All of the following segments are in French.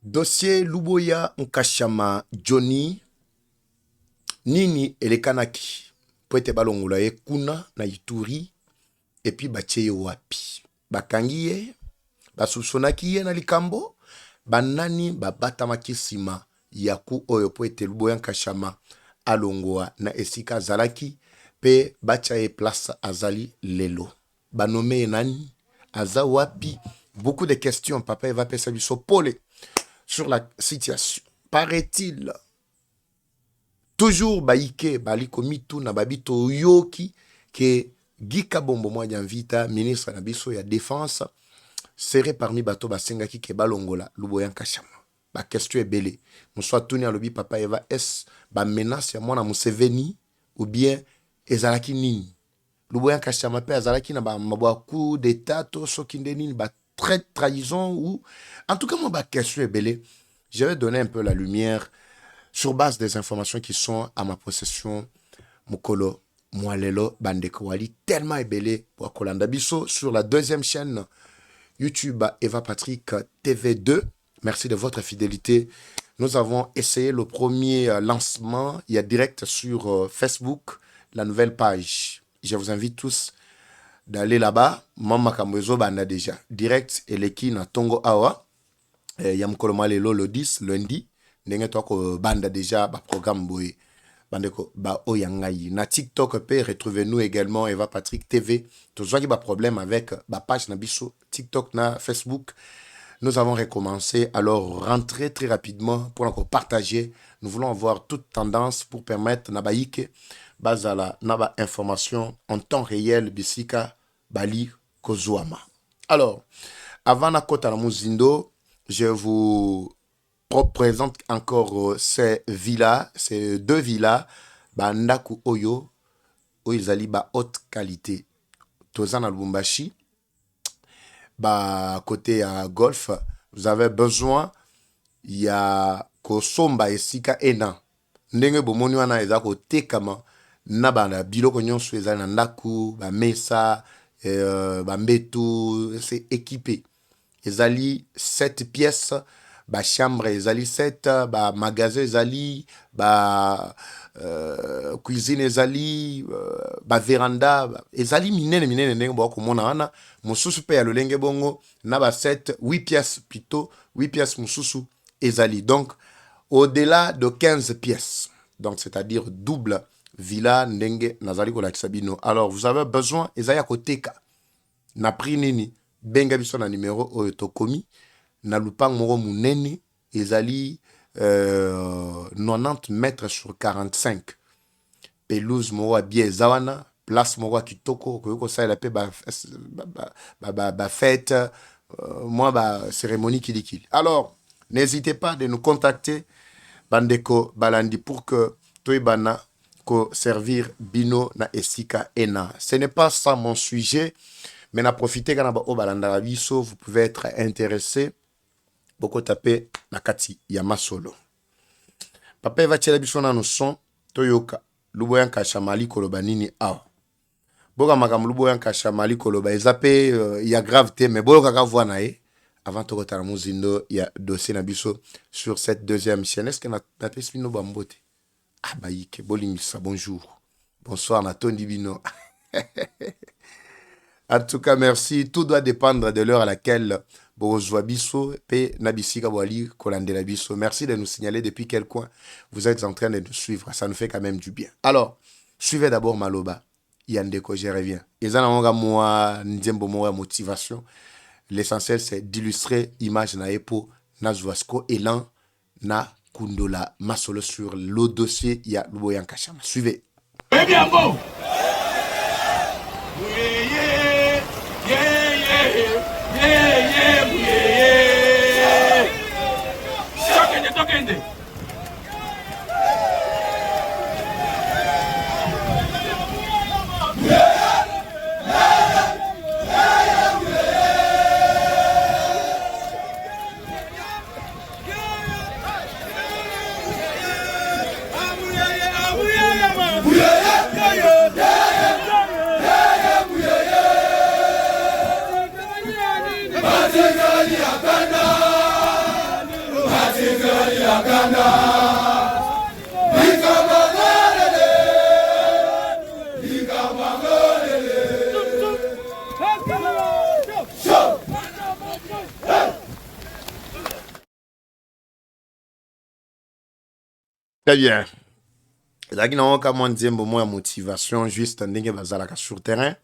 Dossier Luboya Nkashama Johnny Nini Elekanaki Poete balongola ye kuna na Ituri et puis batie wapi bakangi ye basusonaki ye na likambo banani babatamaki sima yaku oyo poete Luboya Nkashama alongoa na esika zalaki pe bacha ye place azali lelo banome nani aza wapi. Beaucoup de questions papa Eva pesa biso pole sur la situation. Paraît-il toujours baike baliko mitu na babito yoki que Gika Bombo Mwadjanvita, ministre na biso ya défense, serait parmi bato basengaki ke balongola Luboya Nkashama. Ba question est belle. Moussa Tuni alobi papa Eva S ba menace ya mwana Museveni ou bien ezalaki nini. Luboya Nkashama pe azalaki na ba coup d'état to sokinde nini ba trahison ou en tout cas moi ma question est belle. Je vais donner un peu la lumière sur base des informations qui sont à ma possession. Mukolo Mwalelo Bandeko Wali tellement ébellé pour Kolanda Bisso sur la deuxième chaîne YouTube Eva Patrick TV2. Merci de votre fidélité. Nous avons essayé le premier lancement. Il y a direct sur Facebook la nouvelle page. Je vous invite tous d'aller là-bas. Mama Kamwezo Banda déjà. Direct Eleki na Tongo Awa. Yamkolo Malelo le 10 lundi. Ndenge toko Banda déjà ba programme boy. Bandeko ba oyangai. Na TikTok pe retrouvez-nous également Eva Patrick TV. Tout ça qui ba problème avec ba page na biso TikTok na Facebook. Nous avons recommencé. Alors rentrez très rapidement pour encore partager. Nous voulons avoir toute tendance pour permettre nabaïke bazala naba information en temps réel bisika bali kozwama. Alors avant na kota na muzindo, je vous présente encore ces villas, ces deux villas bandaku oyo oizali ba haute qualité. Tozana Lubumbashi ba côté à golf, vous avez besoin ya kosomba esika ena ndenge bomoni wana eza ko tekama na bana biloko nyonso eza na ndaku ba mesa ba mbetu c'est équipé ezali 7 pièces ba chambre ezali 7 ba magasin ezali ba cuisine ezali ba veranda ezali minene ndenge bako mona wana mususu pe ya lolenge bongo na ba 7 8 pièces plutôt 8 pièces mususu ezali donc au-delà de 15 pièces donc c'est-à-dire double villa ndenge nazali ko lakisa bino. Alors vous avez besoin ezali ya koteka na prix nini benga biso na numéro oyo tokomi na lupang moko munene ezali 90 mètres sur 45 pelouse moko bien zawana place moko kitoko ko sala pe ba fête moi ba cérémonie kilikili. Alors n'hésitez pas de nous contacter bandeko balandi pour que toibana ko servir bino na esika ena. Ce n'est pas ça mon sujet, mais na profiter kana ba o balanda biso, vous pouvez être intéressé. Boko taper na kati ya masolo. Papa va tchela biso na no son toyoka Luboya Nkashama koloba nini awa. Boka makam Luboya Nkashama koloba ezape ya gravité mais boka ka voix na e avant to kotala muzindo ya dossier na biso sur cette deuxième chaîne. Est-ce que na tesino bambote? Ah baïke bolimisa bonjour. Bonsoir na tondi bino. En tout cas, merci. Tout doit dépendre de l'heure à laquelle Borozwa Bisso et Nabisika Wali Kolandela Bisso. Merci de nous signaler depuis quel coin vous êtes en train de nous suivre. Ça nous fait quand même du bien. Alors, suivez d'abord Maloba. Yandeko, je reviens. Ezana moi, Ndjembo moi motivation. L'essentiel, c'est d'illustrer image na epo Nazwasko Elan na Kundola Masolo sur le dossier ya Luboya Nkashama. Suivez. Eh bien bon. Très bien. Là, il y a une motivation juste sur terrain.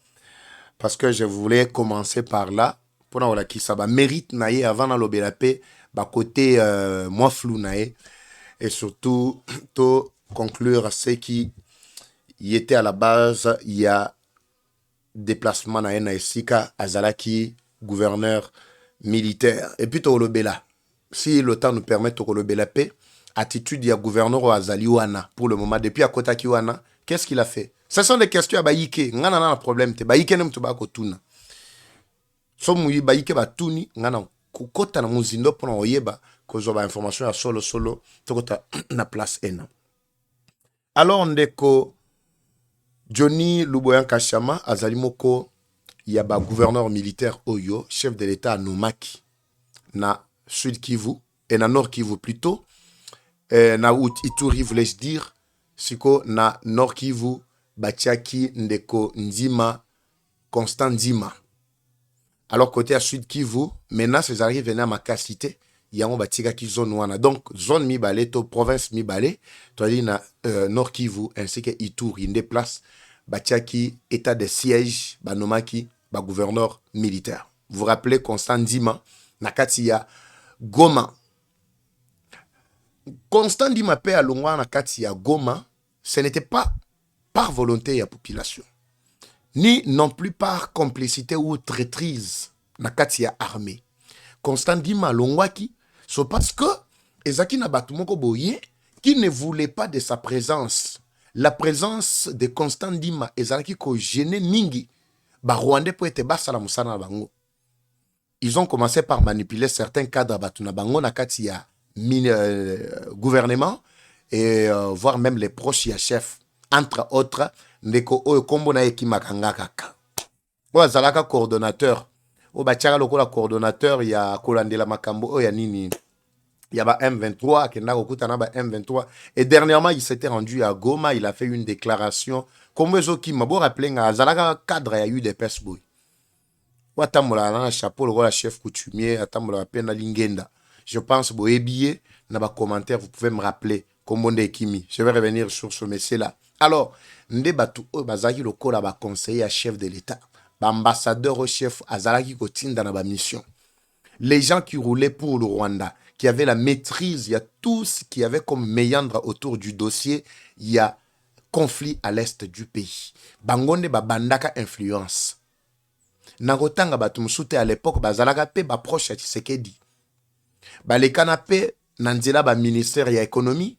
Parce que je voulais commencer par là. Pour voir qui ça mérite naïe avant dans l'obélapé. Côté moi flou naïe. Et surtout, to conclure ce qui y était à la base. Il y a déplacement naïe naïsika Azalaki, gouverneur militaire. Et puis to l'obéla. Si le temps nous permet de l'obélapé. Attitude du gouverneur au Azali Wana pour le moment depuis à Kotaki Wana, qu'est-ce qu'il a fait? Ce sont des questions à Baïke. Ngana na problème te Baïke nem to ba ko tuna. So muyi Baïke ba tuni ngana kota na muzindo pona oyeba ko zo ba information ya solo tokota na place ena. Alors ndeko Johnny Luboyan Kashama Azali moko ya ba gouverneur militaire Oyo, chef de l'état à Nomaki na Sud Kivu et na Nord Kivu plutôt. Na Ituri voulais-je dire siko na Nord Kivu Batiaki Ndeko Ndima Constant Ndima. Alors côté à Sud Kivu maintenant ces arrivent venaient à ma cité yango batika ki zone wana donc zone mi balé to province mi balé to ali na Nord Kivu ainsi que Ituri inde place Batiaki état de siège banomaki ba gouverneur militaire. Vous vous rappelez Constant Ndima na kati ya Goma. Constant Ndima pe à Longwa na kati ya Goma, ce n'était pas par volonté de la population, ni non plus par complicité ou traîtrise na kati ya armée. Constant Ndima Longwaki, c'est parce que ezaki na batumoko boye qui ne voulait pas de sa présence. La présence de Constant Ndima ezalaki ko gêner mingi ba Rwandais pour être basala musana bango. Ils ont commencé par manipuler certains cadres batuna bango na kati ya gouvernement et voire même les proches ya chef entre autres ndeko oyo kombo na eki makanga kaka o azalaka coordonnateur o batiaka lokola coordonnateur ya kolandela makambo oyo ya nini ya ba M23 akenda kokutana ba M23 et dernièrement il s'était rendu à Goma, il a fait une déclaration kombo ezoki mabo rappeler nga azalaka cadre ya UDPS boy o atambola na chapeau lokola chef coutumier atambola pena lingenda. Je pense que billet dans les commentaires, vous pouvez me rappeler comment on Kimi. Je vais revenir sur ce monsieur-là. Alors, ndebatu bazaki le kola ba conseiller à chef de l'État, ambassadeur au chef azalaki kotin dans la mission. Les gens qui roulaient pour le Rwanda, qui avaient la maîtrise, il y a tout ce qui avait comme méandre autour du dossier, il y a conflit à l'est du pays. Bangonde ba bandaka influence. Nagotanga batu musute à l'époque bazalaka pe ba proche ya Tshisekedi. Baleka na pe nanzela ba ministère ya économie,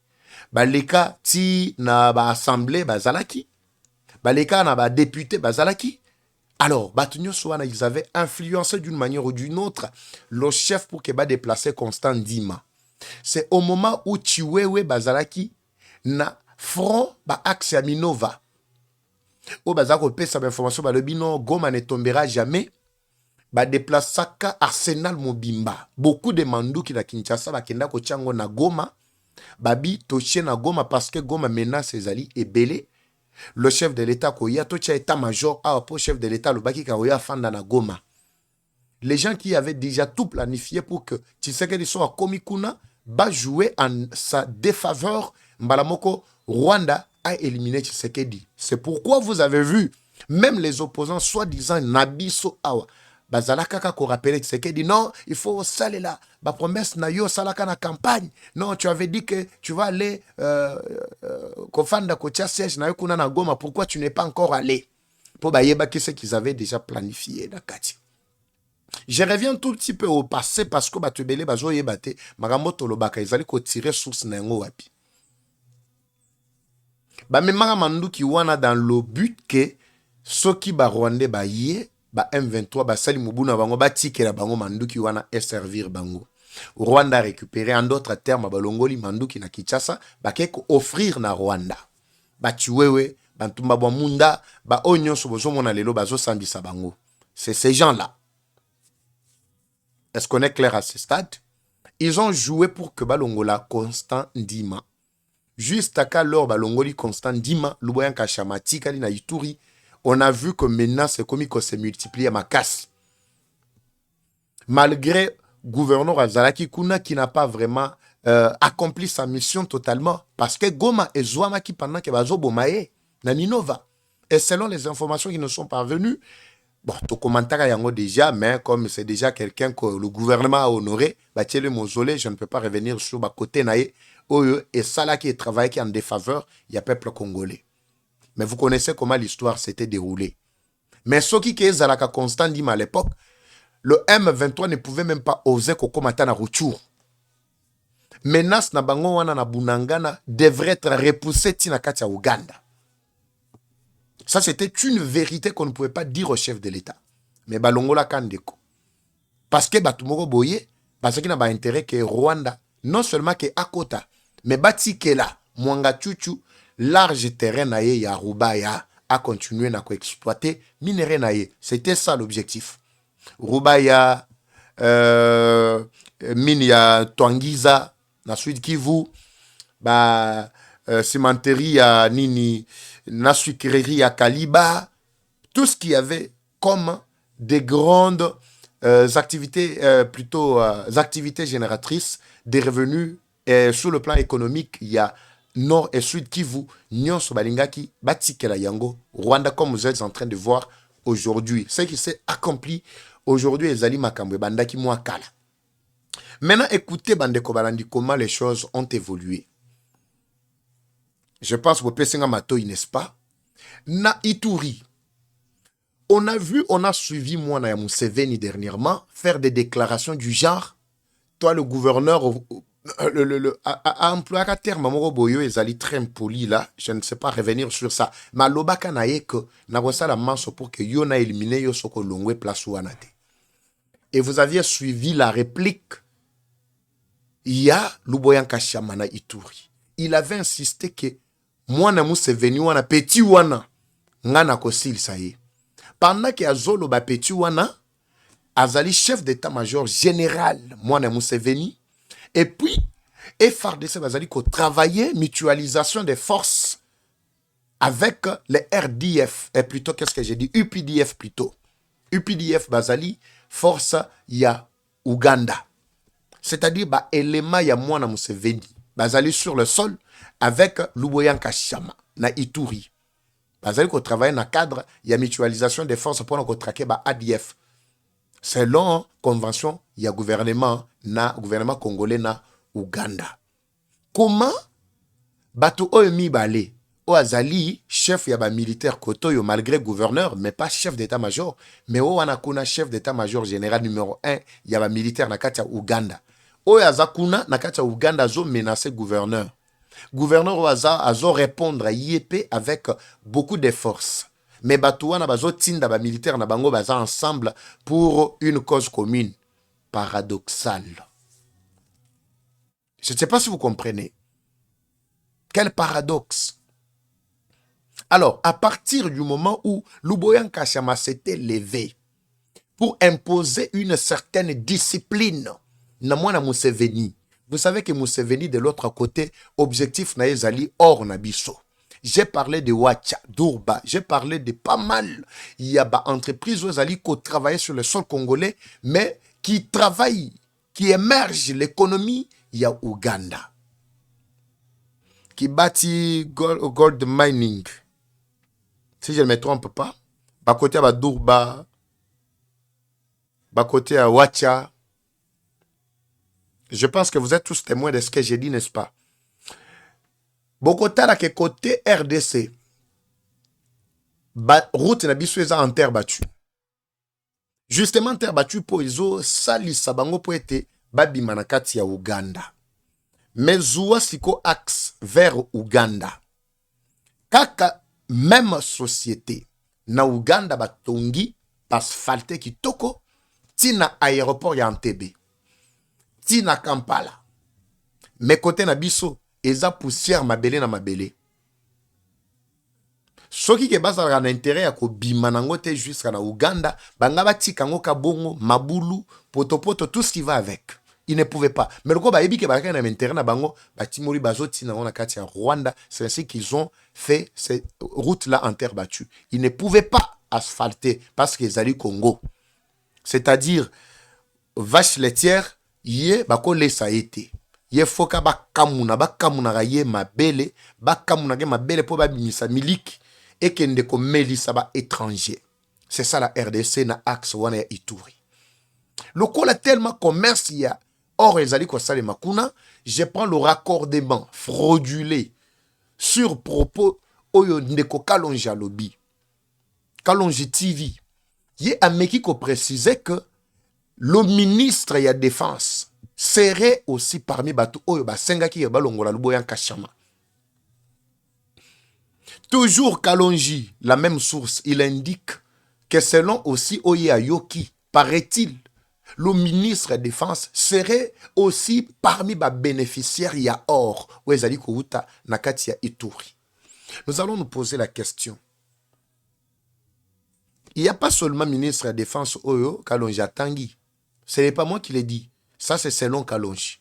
baleka ti na ba assemblée bazalaki, baleka na ba député bazalaki. Alors batunyo soana ils avaient influencé d'une manière ou d'une autre le chef pour que ba déplacer Constant Ndima. C'est au moment où Chiwewe bazalaki na front ba axe ya Minova. O bazako pesa ba information ba le bino Goma ne tombera jamais. Ba déplaçaka Arsenal Mobimba. Beaucoup de mandou qui na Kinshasa ba kenda ko tiango na Goma. Babi toché na Goma parce que Goma menace ezali ebele. Le chef de l'État koya tocha état-major a pour chef de l'État le baki kaoya fanda na Goma. Les gens qui avaient déjà tout planifié pour que Tshisekedi soit komikuna ba jouer en sa défaveur. Mbalamoko Rwanda a éliminé Tshisekedi. C'est pourquoi vous avez vu même les opposants soi-disant Nabiso Awa bazalaka ko rappeler Tshisekedi non, il faut saler là. Ba promesse na yo salaka na campagne. Non, tu avais dit que tu vas aller kofanda kocha siège na yo kuna na Goma, pourquoi tu n'es pas encore allé? Pour bayeba que ce qu'ils avaient déjà planifié na kati. Je reviens tout petit peu au passé parce que batubele bazo yebate magamoto lobaka ezali ko tirer source na ngo wapi. Ba memanga manduki wana dans le but que soki ba Rwandais ba yé ba M23 ba sali mubuna bango ba tikela bango manduki wana et servir bango. Rwanda a récupéré en d'autres termes ba longoli manduki na Kinshasa ba keko offrir na Rwanda. Ba Chiwewe, ba Ntumba bwa Munda, ba onyo sobozo mona lelo bazo sambisa bango. C'est ces gens-là. Est-ce qu'on est clair à ce stade? Ils ont joué pour que Balongola Constant Ndima. Juste à lors Balongoli Constant Ndima, Luboyan Kashamati, Kalina Ituri, on a vu que maintenant c'est comme il s'est multiplié à ma casse. Malgré gouverneur Azalaki Kuna qui n'a pas vraiment accompli sa mission totalement, parce que Goma et Zouama qui pendant que Bazo Bomaye, Naninova. Et selon les informations qui nous sont parvenues, bon, tu commentaire yango déjà, mais comme c'est déjà quelqu'un que le gouvernement a honoré, le mausolée, je ne peux pas revenir sur ma côté naïe. Et ça là qui est travaillé qui est en défaveur, il y a peuple congolais. Mais vous connaissez comment l'histoire s'était déroulée. Mais ce qui est Zalaka Constant Ndima à l'époque, le M23 ne pouvait même pas oser kokomata na retour. Menace na bango wana na Bunangana devrait être repoussée tina kati ya Uganda. Ça, c'était une vérité qu'on ne pouvait pas dire au chef de l'État. Mais Balongola Kandeko. Parce que Batumoko Boye, parce qu'il n'a pas intérêt que Rwanda, non seulement que Akota, mais Bati Kela, Mwanga Chuchu, large terrain naye ya Rubaya, a continué à exploiter minerai naye. C'était ça l'objectif. Rubaya, mine ya Twangiza, na Sud Kivu, cimenterie ya Nini, na sucrerie ya Kaliba, tout ce qu'il y avait comme des grandes activités, activités génératrices des revenus sur le plan économique, il y a Nord et Sud Kivu, Nyonso Balingaki, Batikela Yango, Rwanda, comme vous êtes en train de voir aujourd'hui. Ce qui s'est accompli aujourd'hui, Ezali Makambo, Bandaki Mwakala. Maintenant, écoutez, Bandeko Balandi, comment les choses ont évolué. Je pense au Pessinga Matoi, n'est-ce pas? Na Ituri. On a suivi Mwana ya Museveni dernièrement faire des déclarations du genre. Toi, le gouverneur, a employé un terme, Mamoro Boyo, Ezali très impoli là. Je ne sais pas revenir sur ça. Mais l'obaka na ye que n'a pas la manche pour que Yona éliminé Yosoko Longwe place Wanate. Et vous aviez suivi la réplique. Il y a Luboyan Kashamana Ituri. Il avait insisté que Mwana Museveni wana petit wana ngana kosil ça y est. Pendant que Azolo ba petit wana Azali chef d'état-major général Mwana Museveni et puis FARDC Azali ko travailler mutualisation des forces avec les RDF et plutôt qu'est-ce que j'ai dit UPDF plutôt. UPDF Bazali force ya Uganda. C'est-à-dire ba élément ya Mwana Museveni Bazali sur le sol avec Luboyan Kashama na Ituri. Bazali ko travaille dans cadre ya mutualisation des forces pour nous traquer ba ADF. Selon convention ya gouvernement congolais na Uganda. Comment bato oemi balé o azali chef ya ba militaire kotoyo malgré gouverneur mais pas chef d'état-major mais o wana kuna chef d'état-major général numéro 1 ya ba militaire na kati ya Uganda. O azakuna na kati ya Uganda zo menacer gouverneur. Gouverneur Oaza a répondre à IEP avec beaucoup de force. Mais Batouana bazo tinda ba militaire na bango baza ensemble pour une cause commune. Paradoxal. Je ne sais pas si vous comprenez. Quel paradoxe. Alors, à partir du moment où Luboyan Kashama s'était levé pour imposer une certaine discipline, na mwana Museveni. Vous savez que Museveni, de l'autre côté, objectif na ezali hors nabiso. J'ai parlé de Wacha, Durba, j'ai parlé de pas mal. Il y a des entreprises qui travaillent sur le sol congolais, mais qui travaillent, qui émergent l'économie, il y a Uganda. Qui bâtit gold mining. Si je ne me trompe pas, à côté à Durba, à côté à Wacha. Je pense que vous êtes tous témoins de ce que j'ai dit, n'est-ce pas? Bokota que côté RDC, route na biso eza en terre battue. Justement, terre battue pour iso sali sabango pour être babima na kati ya Uganda. Mais zoua siko axe vers Uganda. Kaka même société na Uganda batongi asphalte kitoko tina aéroport ya Entebbe. Tina Kampala. Mais côté na biso eza poussière mabele na mabele. Soki ke basa na intérêt ya ko bima nango te jusqu'à na Uganda, banga batika ngo kabongo, mabulu, potopoto, tout ce qui va avec. Il ne pouvait pas. Mais le coup, bah, que bah, na intérêt na bango, bah, Timori Bazoti na on kati Rwanda, c'est ainsi qu'ils ont fait cette route-là en terre battue. Ils ne pouvaient pas asphalter parce qu'ils allaient Congo. C'est-à-dire, vache laitière, yé, bah, ko laisse a été. Yé foka ba kamuna ga yé mabele, ba kamuna ga mabele po ba bimisa milik, et kende ko melisa ba étranger. C'est ça la RDC na axe wana ya Ituri. Le col a tellement commerce, il y a. Or, ils allaient quoi makuna. Je prends le raccordement fraudulé sur propos oyo ndeko Kalonji alobi. Kalonji TV. Il a meki ko préciser que le ministre de la Défense serait aussi parmi batu oyo basenga ki balongola luboya kashama. Toujours Kalonji, la même source, il indique que selon aussi Oye Ayoki, paraît-il, le ministre de la Défense serait aussi parmi les bénéficiaires ya or ou ezali kouta nakati ya Ituri. Nous allons nous poser la question. Il n'y a pas seulement ministre de la Défense Oyo Kalonji Atangi. Ce n'est pas moi qui l'ai dit. Ça c'est selon Kalonji.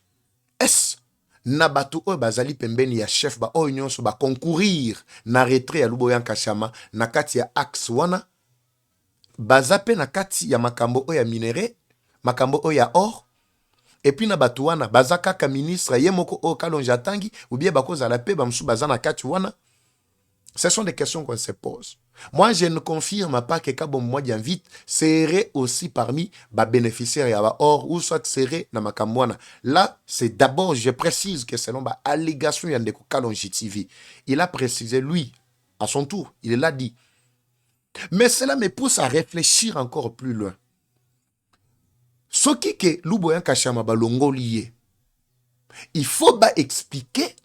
Est-ce Nabatu Oyo bazali pembeni ya chef ba Oyo nyonso ba concourir na retrait ya Luboya Kashama nakati ya axe wana bazape nakati ya makambo Oyo ya minere makambo oya or et puis na batuana bazaka ka ministre yemoko o Kalonji Atangi ou bien bakoza la paix bamsu bazana kati wana. Ce sont des questions qu'on se pose. Moi je ne confirme pas que Kabom Mwadi vite serait aussi parmi les bénéficiaires ya or ou soit serait na makamwana. Là c'est d'abord je précise que selon ba allégation yandeko Kalonji TV il a précisé lui à son tour il l'a dit. Mais cela me pousse à réfléchir encore plus loin. Ce qui est Luboya Kashama balongo lié, il faut ba expliquer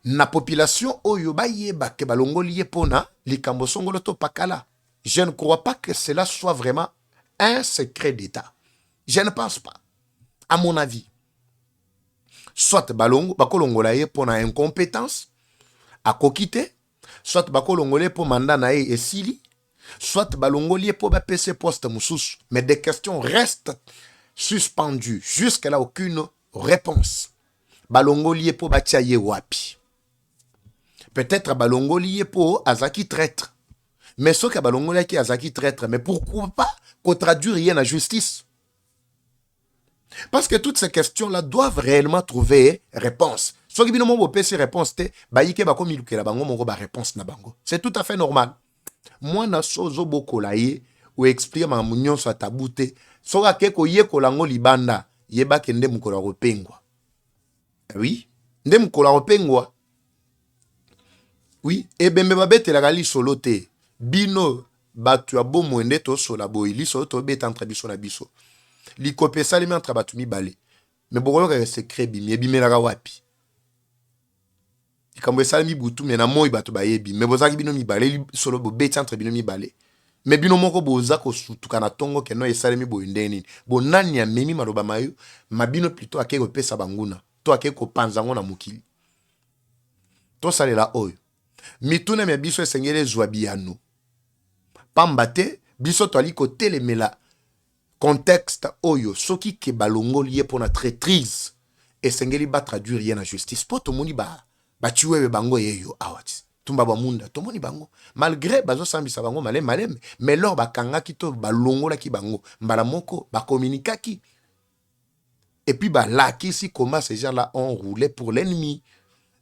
na population oyo ba yeba ke balongo lié pona likambo songolo to pakala. Je ne crois pas que cela soit vraiment un secret d'État. Je ne pense pas. À mon avis, soit balongo bakolongo la ye pona incompétence à kokite, soit bakolongo lié po mandat na ye esili. Soit balongolier pour PC poste moussous, mais des questions restent suspendues. Jusqu'à là, aucune réponse. Balongolier pour Batiaye Wapi. Peut-être balongolier pour Azaki traître. Mais ce que balongolier qui Azaki traître, mais pourquoi pas qu'on traduit rien à justice? Parce que toutes ces questions-là doivent réellement trouver réponse. Ce qui binomo PC réponse te, baïke bako miluke la bango mongo ba réponse na bango. C'est tout à fait normal. Moi na sozo bokola ye ou explique ma munyon so tabute soka keko ye kolango libanda yeba kende mukola repengwa. Oui, nde mukola repengwa. Oui, et bembe babete la gali solote bino batu ya bomo ende to sola boy li so to beta entre biso na biso. Li kopé salimi entre batu mi balé. Mais bokolo ka secret bimi ebimela ka wapi? Quand vous avez butu mais na moi bato bayebi mais bozaki bino mibale solo bo beti entre bino mibale mais bino moko boza ko sutuka na tongo ke no esalemi bo ndeni bo nani ya memi maloba mayo mabino plutôt akeko pesa banguna to akeko panzango na mukili to salela oyo mituna me biso esengele zwabiano pambate biso to ali ko telemela contexte oyo soki ke balongo lié pour na traîtrise esengeli ba traduire rien en justice po to moni ba batuwe bango yeyo awati tumba ba munda to moni bango malgré bazo sambisa bango malem mais lors bakanga kito balongo la ki bango mbala moko ba communiquer ki et puis ba la ki si comment ces gens là ont roulé pour l'ennemi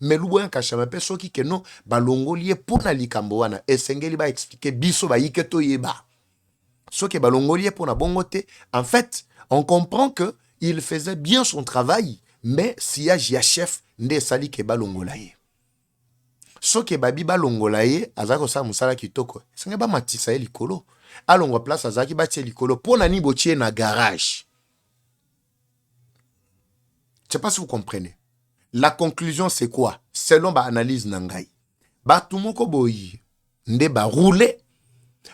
mais Luboya Kashama pe soki ke non balongo lié pour na likambo wana esengeli ba expliquer biso ba yiketo yeba soki balongo lié pour na bongote en fait on comprend que il faisait bien son travail mais si ya chef nde sali ke balongola ye soki babi balongola ye azako sa musala kitoko senge ba matisa ye likolo alongwa place azaki batie likolo pona ni botie na garage. Je sais pas si vous comprenez. La conclusion c'est quoi? Selon ba analyse nangai batu moko boyi nde ba rouler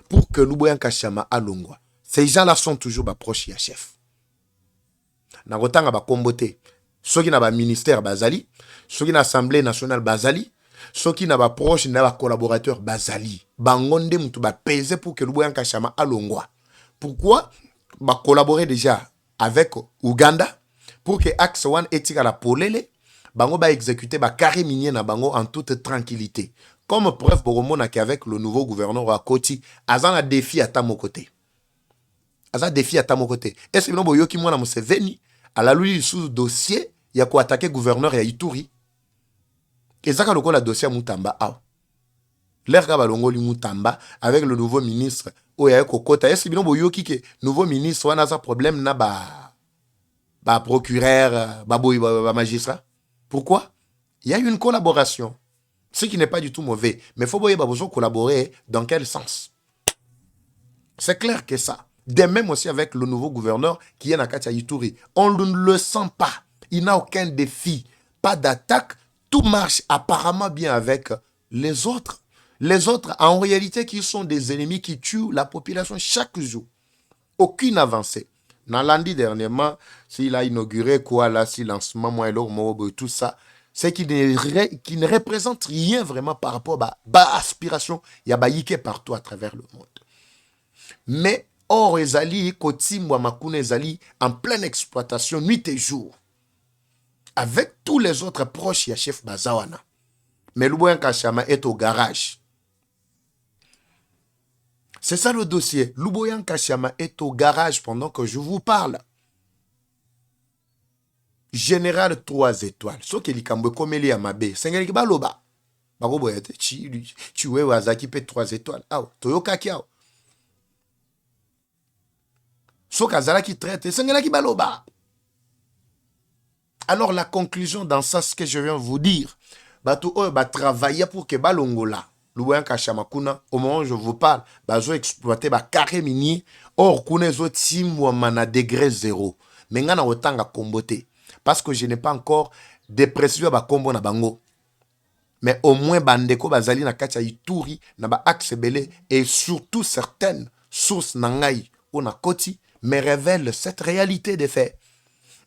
pour que Luboya Kashama alongwa. Ces gens-là sont toujours ba proche ya chef na kotanga ba kombote. Ceux qui n'ont pas ministère Bazali, ceux qui n'ont assemblée nationale Bazali, ceux qui n'ont pas proche, n'ont pas collaborateur Bazali. Bangonde moutou ba peser pour que Luboya Kashama alongwa. Pourquoi? Ba collaborer déjà avec Ouganda pour que axe one etika la polele bango ba exécuter ba carré minier na bango en toute tranquillité. Comme preuve boromona qu'avec le nouveau gouverneur à Koti azan a défi à ta mon côté. Azan défi à ta mon côté. Est-ce que boyo ki mwana Museveni à la lui sous dossier ya ko attaquer gouverneur ya Ituri. Ezaka lokola dossier Mutamba aw. L'air balongoli Mutamba avec le nouveau ministre Oya Kokota. Est-ce que boyo ki ke nouveau ministre wana za problème na ba procureur, ba magistrat. Pourquoi? Il y a eu une collaboration. Ce qui n'est pas du tout mauvais. Mais il faut besoin collaborer dans quel sens? C'est clair que ça. De même aussi avec le nouveau gouverneur qui est Nakatia Ituri. On ne le sent pas. Il n'a aucun défi. Pas d'attaque. Tout marche apparemment bien avec les autres. Les autres, en réalité, qui sont des ennemis qui tuent la population chaque jour. Aucune avancée. Dans lundi dernièrement, s'il a inauguré quoi là, si lancement, moi et l'autre, tout ça, c'est qui ne représente rien vraiment par rapport à l'aspiration. Il y a baïké partout à travers le monde. Mais, or, Ezali, Kotimwa, Makune, Ezali, en pleine exploitation, nuit et jour. Avec tous les autres proches, il y a chef Bazawana. Mais Louboyan Kachama est au garage. C'est ça le dossier. Louboyan Kachama est au garage pendant que je vous parle. Général 3 étoiles. Ce qui est comme il y a ma baie. C'est un peu loba. Tu es Wazaki peut 3 étoiles. Ah, Toyoka Kiao. Ce Kazala qui traite, c'est un peu loba. Alors la conclusion dans ça, ce que je viens de vous dire, Batou va travailler pour que Balongola, Louboyan Kashamakuna, au moment où je vous parle, bazo exploiter ba carré minier, or kunezo timwa mana degré 0. Mais ngana otanga kombote. Parce que je n'ai pas encore de précision ba kombo na bango. Mais au moins bandeko bazali na kacha Ituri na ba axe belé et surtout certaines sources nangai ou na koti me révèlent cette réalité des faits.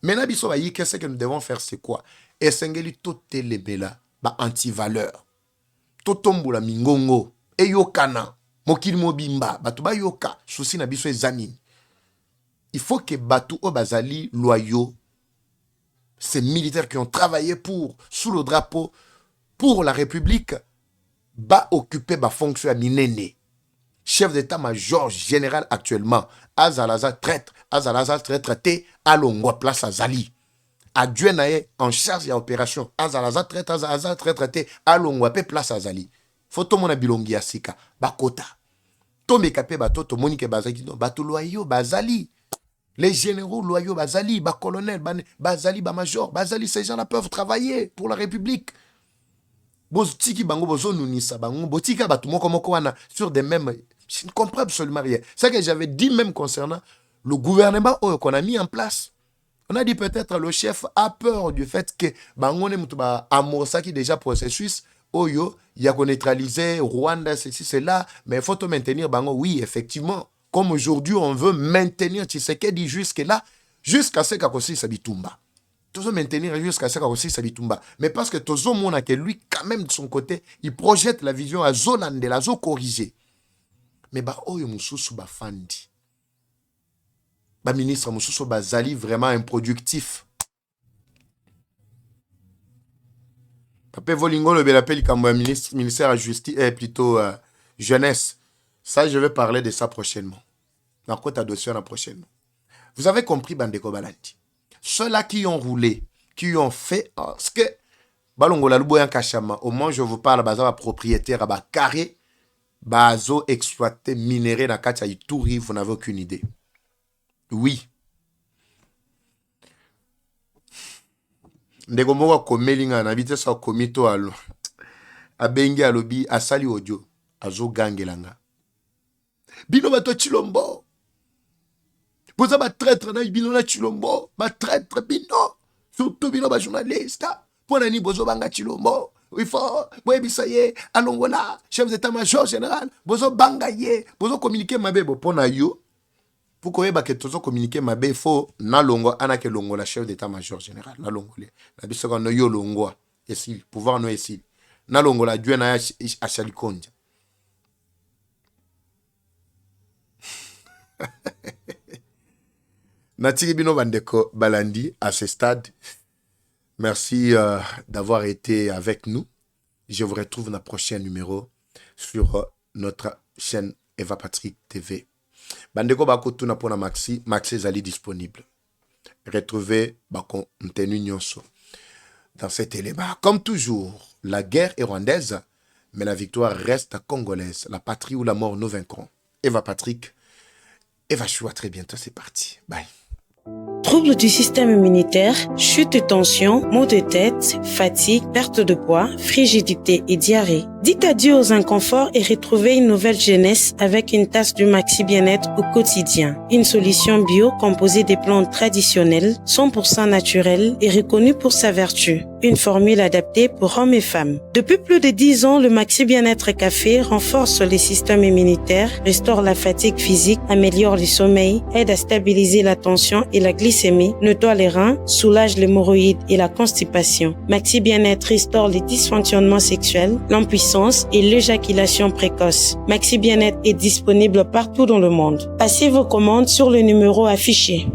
Maintenant biso ba yi qu'est-ce que nous devons faire c'est quoi? Esengeli totelebela ba anti-valeur. Totombola mingongo eyokana mokili mobimba batu ba yoka souci na biso ezanini. Il faut que batu o bazali loyaux. Ces militaires qui ont travaillé sous le drapeau, pour la République, va occuper ma fonction à Minene. Chef d'état-major général actuellement, Azalaza traître, traité, Alongwa place à Zali. Adjoint en charge de l'opération, Azalaza traité, Alongwa place à Zali. Photo mona bilongi asika, bakota. Tombe kapé bato, to monike bazali, bato loyo bazali. Les généraux loyaux, Bazali, colonel, Bazali, major, Bazali, ces gens-là peuvent travailler pour la République. Sur des mêmes. Je ne comprends absolument rien. C'est ce que j'avais dit même concernant le gouvernement qu'on a mis en place. On a dit peut-être le chef a peur du fait que Bangone Mutuba Amosaki déjà processus. Oyo, il y a qu'on neutralisé Rwanda, ceci, cela. Mais il faut maintenir Bango. Oui, effectivement. Comme aujourd'hui, on veut maintenir Tshisekedi jusque-là, jusqu'à ce qu'Akosi Sabitumba. Toujours maintenir jusqu'à ce qu'Akosi Sabitumba. Mais parce que Tozo Mona, que lui, quand même, de son côté, il projette la vision à Zolande, la Zo corrigée. Mais bah, Oyo Moussousou Bafandi. Bah, ministre Moussousou Bazali, vraiment improductif. Papé Volingo, le bel appel, comme ministère à justice, plutôt jeunesse. Ça, je vais parler de ça prochainement. Dans quoi ta dossier la prochaine. Vous avez compris, Bandeko Balandi. Ceux-là qui ont roulé, qui ont fait ce que Balongola Louboyan Kachama, au moins je vous parle, baza propriétaire à carré, bazo exploité minéré dans Kacha Ituri, vous n'avez aucune idée. Oui. Ndeko moko komelinga na bité sa komito alo. Abengi alobi asali audio, azo gangelanga. Bino bato Chilombo. Vous avez traître dans bino na Chilombo, ba traître bino. Surtout bino ba journaliste. Pour nani bozo banga Chilombo. Il faut webisaye alongola chef d'état-major général, bozo banga ye, bozo communiquer mabe bo pona yo. Pour que ba que tozo communiquer mabe faut na longo anake longo la chef d'état-major général, na longolé. La biso ko no yo longo esi, pouvoir no esi. Na longo la Dieu na achalikonja. Natiki Bino Bandeko Balandi à ce stade. Merci d'avoir été avec nous. Je vous retrouve dans le prochain numéro sur notre chaîne Eva Patrick TV. Bandeko Bako na pona Maxi Zali disponible. Retrouvez Bako Ntenu Nyonso dans cet élément. Comme toujours, la guerre est rwandaise, mais la victoire reste congolaise. La patrie ou la mort, nous vaincrons. Eva Patrick, Eva Choua, très bientôt, c'est parti. Bye. Troubles du système immunitaire, chute de tension, maux de tête, fatigue, perte de poids, frigidité et diarrhée. Dites adieu aux inconforts et retrouvez une nouvelle jeunesse avec une tasse du Maxi Bien-être au quotidien. Une solution bio composée des plantes traditionnelles, 100% naturelles et reconnue pour sa vertu. Une formule adaptée pour hommes et femmes. Depuis plus de 10 ans, le Maxi Bien-être Café renforce les systèmes immunitaires, restaure la fatigue physique, améliore le sommeil, aide à stabiliser la tension et la glycémie, nettoie les reins, soulage l'hémorroïde et la constipation. Maxi Bien-être restaure les dysfonctionnements sexuels, l'impuissance et l'éjaculation précoce. Maxi Bien-être est disponible partout dans le monde. Passez vos commandes sur le numéro affiché.